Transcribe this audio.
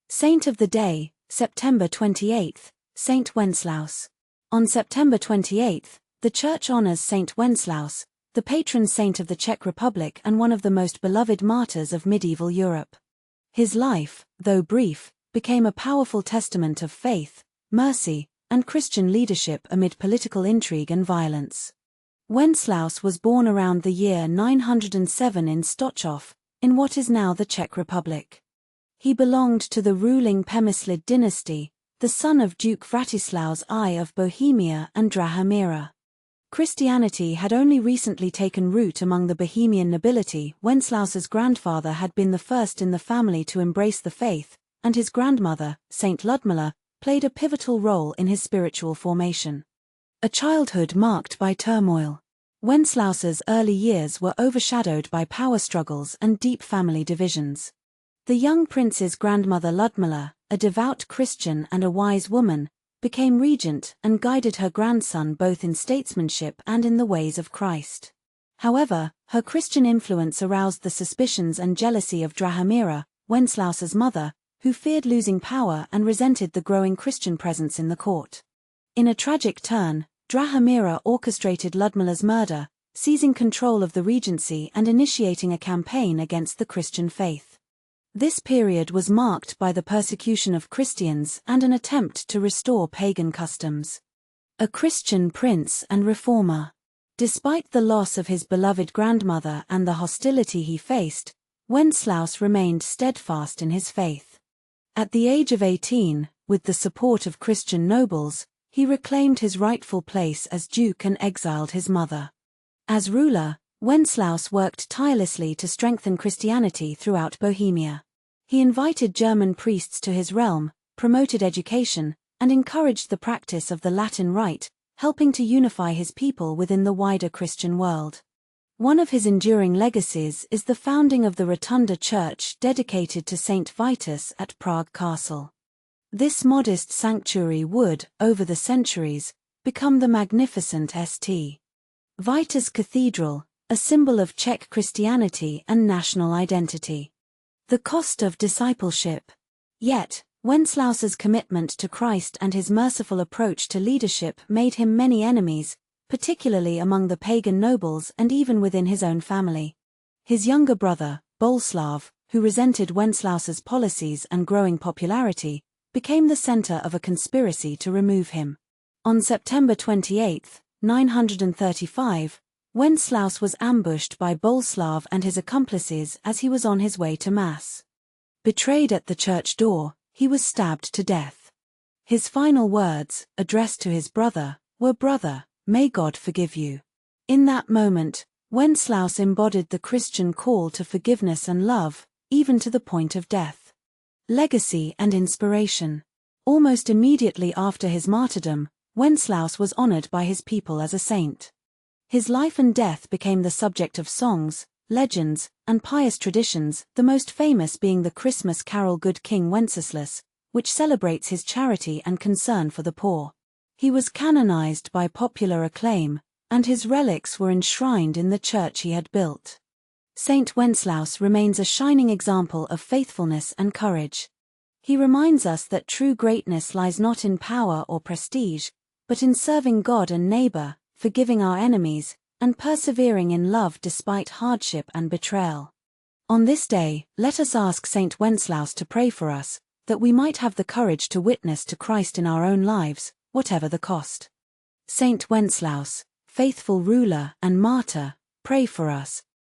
Saint of the day, September 28, Saint Wenceslaus. On September 28, the Church honors Saint Wenceslaus, the patron saint of the Czech Republic and one of the most beloved martyrs of medieval Europe. His life, though brief, became a powerful testament of faith, mercy, and Christian leadership amid political intrigue and violence. Wenceslaus was born around the year 907 in Stochov, in what is now the Czech Republic. He belonged to the ruling Přemyslid dynasty, the son of Duke Vratislaus I of Bohemia and Drahomira. Christianity had only recently taken root among the Bohemian nobility. Wenceslaus's grandfather had been the first in the family to embrace the faith, and his grandmother, Saint Ludmila, played a pivotal role in his spiritual formation. A childhood marked by turmoil. Wenceslaus's early years were overshadowed by power struggles and deep family divisions. The young prince's grandmother Ludmila, a devout Christian and a wise woman, became regent and guided her grandson both in statesmanship and in the ways of Christ. However, her Christian influence aroused the suspicions and jealousy of Drahomira, Wenceslaus's mother, who feared losing power and resented the growing Christian presence in the court. In a tragic turn, Drahomira orchestrated Ludmila's murder, seizing control of the regency and initiating a campaign against the Christian faith. This period was marked by the persecution of Christians and an attempt to restore pagan customs. A Christian prince and reformer. Despite the loss of his beloved grandmother and the hostility he faced, Wenceslaus remained steadfast in his faith. At the age of 18, with the support of Christian nobles, he reclaimed his rightful place as duke and exiled his mother. As ruler, Wenceslaus worked tirelessly to strengthen Christianity throughout Bohemia. He invited German priests to his realm, promoted education, and encouraged the practice of the Latin Rite, helping to unify his people within the wider Christian world. One of his enduring legacies is the founding of the Rotunda Church dedicated to Saint Vitus at Prague Castle. This modest sanctuary would, over the centuries, become the magnificent St. Vitus Cathedral, a symbol of Czech Christianity and national identity. The cost of discipleship. Yet, Wenceslaus's commitment to Christ and his merciful approach to leadership made him many enemies, particularly among the pagan nobles and even within his own family. His younger brother, Boleslav, who resented Wenceslaus's policies and growing popularity, became the center of a conspiracy to remove him. On September 28, 935, Wenceslaus was ambushed by Boleslav and his accomplices as he was on his way to Mass. Betrayed at the church door, he was stabbed to death. His final words, addressed to his brother, were, "Brother, may God forgive you." In that moment, Wenceslaus embodied the Christian call to forgiveness and love, even to the point of death. Legacy and inspiration. Almost immediately after his martyrdom, Wenceslaus was honored by his people as a saint. His life and death became the subject of songs, legends, and pious traditions, the most famous being the Christmas carol Good King Wenceslas, which celebrates his charity and concern for the poor. He was canonized by popular acclaim, and his relics were enshrined in the church he had built. Saint Wenceslaus remains a shining example of faithfulness and courage. He reminds us that true greatness lies not in power or prestige, but in serving God and neighbor, forgiving our enemies, and persevering in love despite hardship and betrayal. On this day, let us ask Saint Wenceslaus to pray for us, that we might have the courage to witness to Christ in our own lives, whatever the cost. Saint Wenceslaus, faithful ruler and martyr, pray for us,